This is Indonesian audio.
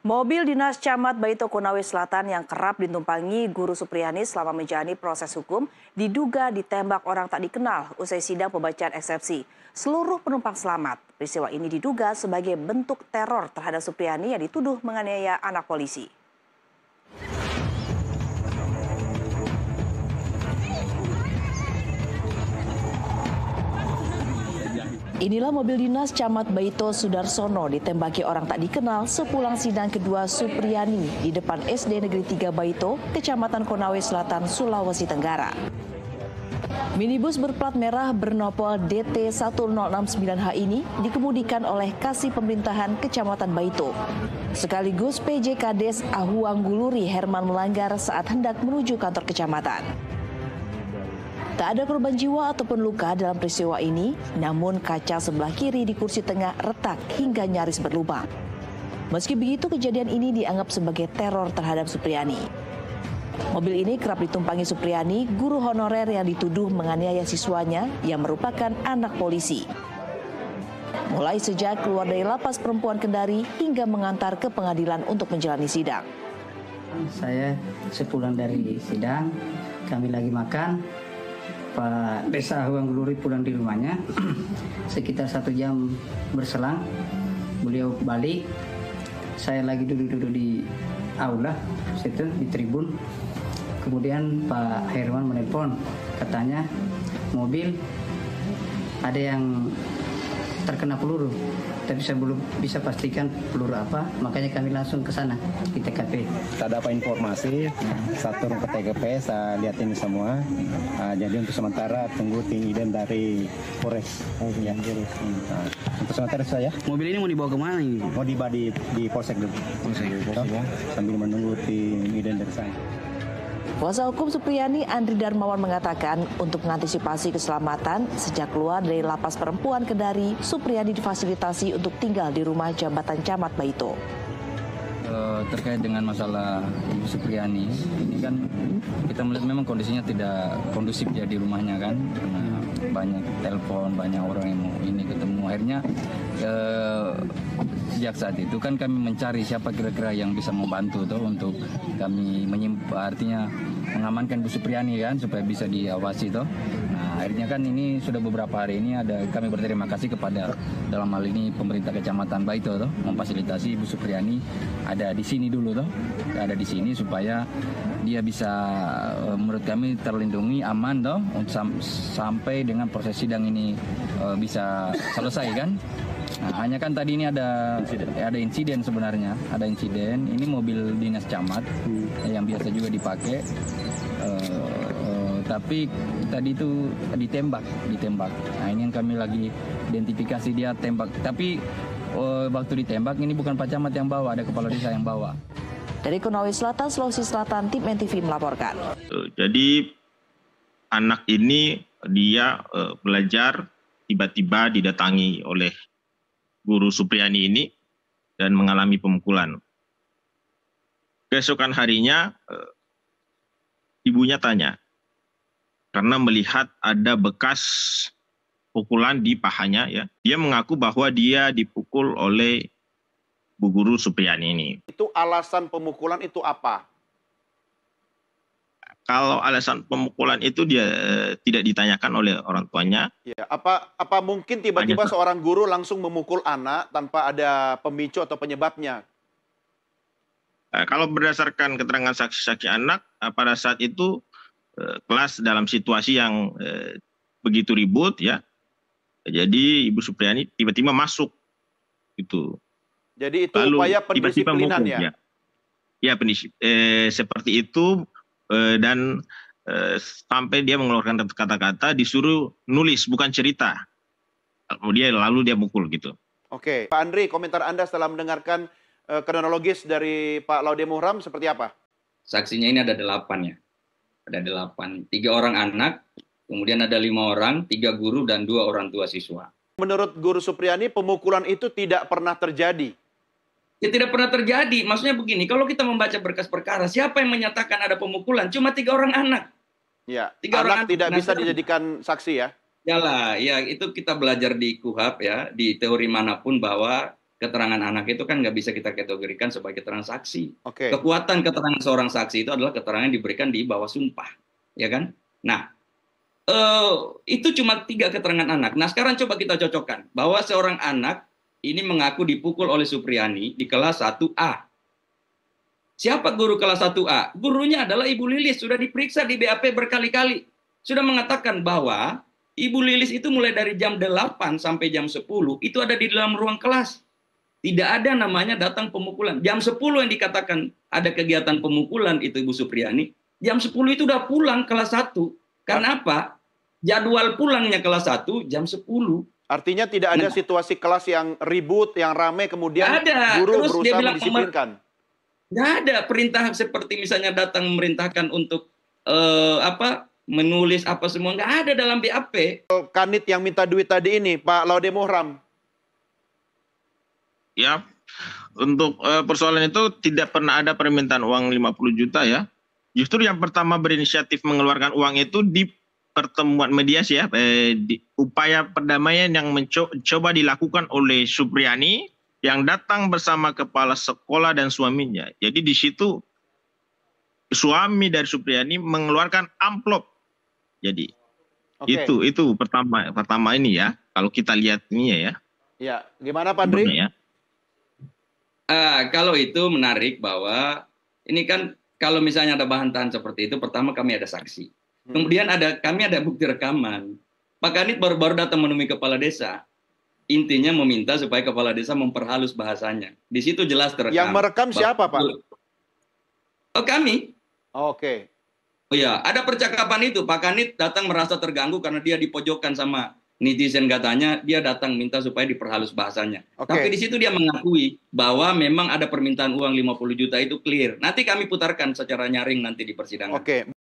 Mobil dinas Camat Baito Konawe Selatan yang kerap ditumpangi Guru Supriyani selama menjalani proses hukum diduga ditembak orang tak dikenal usai sidang pembacaan eksepsi. Seluruh penumpang selamat. Peristiwa ini diduga sebagai bentuk teror terhadap Supriyani yang dituduh menganiaya anak polisi. Inilah mobil dinas Camat Baito Sudarsono ditembaki orang tak dikenal sepulang sidang kedua Supriyani di depan SD Negeri 3 Baito, Kecamatan Konawe Selatan, Sulawesi Tenggara. Minibus berplat merah bernopol DT1069H ini dikemudikan oleh Kasih Pemerintahan Kecamatan Baito. Sekaligus PJ Kades Ahuangguluri Herman melanggar saat hendak menuju kantor kecamatan. Tak ada korban jiwa ataupun luka dalam peristiwa ini, namun kaca sebelah kiri di kursi tengah retak hingga nyaris berlubang. Meski begitu, kejadian ini dianggap sebagai teror terhadap Supriyani. Mobil ini kerap ditumpangi Supriyani, guru honorer yang dituduh menganiaya siswanya yang merupakan anak polisi. Mulai sejak keluar dari lapas perempuan Kendari hingga mengantar ke pengadilan untuk menjalani sidang. Saya sepulang dari sidang, kami lagi makan. Pak Desa Ahuangguluri pulang di rumahnya, sekitar 1 jam berselang, beliau balik, saya lagi duduk-duduk di aula, situ di tribun, kemudian Pak Herman menelpon, katanya mobil ada yang terkena peluru, tapi saya belum bisa pastikan peluru apa, makanya kami langsung ke sana di TKP. Tak dapat informasi, satu ke TKP, saya lihat ini semua. Jadi untuk sementara tunggu tim ident dari Polres. Untuk sementara saya. Mobil ini mau dibawa kemana ini? Mau dibawa di Polsek dulu. Sambil menunggu tim ident dari saya. Kuasa hukum Supriyani Andri Darmawan mengatakan untuk mengantisipasi keselamatan sejak keluar dari lapas perempuan Kendari, Supriyani difasilitasi untuk tinggal di rumah jabatan Camat Baito. Terkait dengan masalah Ibu Supriyani, ini kan kita melihat memang kondisinya tidak kondusif ya di rumahnya kan, karena banyak telepon, banyak orang yang mau ini ketemu. Akhirnya sejak saat itu kan kami mencari siapa kira-kira yang bisa membantu tuh untuk kami artinya mengamankan Bu Supriyani kan supaya bisa diawasi toh. Nah, akhirnya kan ini sudah beberapa hari ini kami berterima kasih kepada dalam hal ini pemerintah Kecamatan Baito toh memfasilitasi Bu Supriyani ada di sini dulu toh. Ada di sini supaya dia bisa menurut kami terlindungi aman toh sampai dengan proses sidang ini bisa selesai kan. Nah, hanya kan tadi ini ada insiden sebenarnya, ada insiden. Ini mobil dinas camat yang biasa juga dipakai, tapi tadi itu ditembak. Nah, ini yang kami lagi identifikasi dia tembak. Tapi waktu ditembak ini bukan Pak Camat yang bawa, ada kepala desa yang bawa. Dari Konawe Selatan, Sulawesi Selatan, tim NTV melaporkan. Jadi anak ini dia belajar tiba-tiba didatangi oleh Guru Supriyani ini dan mengalami pemukulan. Keesokan harinya ibunya tanya karena melihat ada bekas pukulan di pahanya ya. Dia mengaku bahwa dia dipukul oleh Bu Guru Supriyani ini. Itu alasan pemukulan itu apa? Kalau alasan pemukulan itu dia tidak ditanyakan oleh orang tuanya. Ya, apa mungkin tiba-tiba seorang guru langsung memukul anak tanpa ada pemicu atau penyebabnya? Kalau berdasarkan keterangan saksi-saksi anak, pada saat itu kelas dalam situasi yang begitu ribut ya. Jadi Ibu Supriyani tiba-tiba masuk gitu. Jadi itu upaya pendisiplinan ya? Ya, seperti itu. Dan sampai dia mengeluarkan kata-kata disuruh nulis bukan cerita, kemudian lalu dia mukul gitu. Oke, Pak Andri, komentar Anda setelah mendengarkan kronologis dari Pak Laude Muhram seperti apa? Saksinya ini ada 8 ya, ada 8, 3 orang anak, kemudian ada 5 orang, 3 guru dan 2 orang tua siswa. Menurut Guru Supriyani pemukulan itu tidak pernah terjadi. Ya tidak pernah terjadi. Maksudnya begini, kalau kita membaca berkas perkara, siapa yang menyatakan ada pemukulan? Cuma 3 orang anak. Ya, 3 orang anak tidak bisa dijadikan saksi ya? Yalah, ya itu kita belajar di KUHAP ya, di teori manapun bahwa keterangan anak itu kan nggak bisa kita kategorikan sebagai keterangan saksi. Oke. Kekuatan keterangan seorang saksi itu adalah keterangan yang diberikan di bawah sumpah, ya kan? Nah, itu cuma 3 keterangan anak. Nah, sekarang coba kita cocokkan bahwa seorang anak ini mengaku dipukul oleh Supriyani di kelas 1A. Siapa guru kelas 1A? Gurunya adalah Ibu Lilis, sudah diperiksa di BAP berkali-kali. Sudah mengatakan bahwa Ibu Lilis itu mulai dari jam 8 sampai jam 10 itu ada di dalam ruang kelas. Tidak ada namanya datang pemukulan. Jam 10 yang dikatakan ada kegiatan pemukulan itu Ibu Supriyani, jam 10 itu udah pulang kelas 1. Karena apa? Jadwal pulangnya kelas 1 jam 10. Artinya tidak ada situasi kelas yang ribut, yang ramai, kemudian ada. guru Terus dia berusaha bilang, mendisiplinkan. Nggak ada perintah seperti misalnya datang memerintahkan untuk menulis apa semua. Nggak ada dalam BAP. Kanit yang minta duit tadi ini, Pak Laude Muhram. Ya, untuk persoalan itu tidak pernah ada permintaan uang 50 juta ya. Justru yang pertama berinisiatif mengeluarkan uang itu di pertemuan mediasi ya, upaya perdamaian yang mencoba dilakukan oleh Supriyani yang datang bersama kepala sekolah dan suaminya. Jadi di situ suami dari Supriyani mengeluarkan amplop. Jadi itu pertama ini ya. Kalau kita lihat ini ya. Ya, gimana Pak Dri? Ya. Kalau itu menarik bahwa ini kan kalau misalnya ada bantahan seperti itu, pertama kami ada saksi. Kemudian kami ada bukti rekaman. Pak Kanit baru-baru datang menemui kepala desa. Intinya meminta supaya kepala desa memperhalus bahasanya. Di situ jelas terekam. Yang merekam siapa, Pak? Oh, kami. Oke. Oh ya, ada percakapan itu. Pak Kanit datang merasa terganggu karena dia dipojokkan sama netizen, katanya dia datang minta supaya diperhalus bahasanya. Tapi di situ dia mengakui bahwa memang ada permintaan uang 50 juta itu clear. Nanti kami putarkan secara nyaring nanti di persidangan. Oke.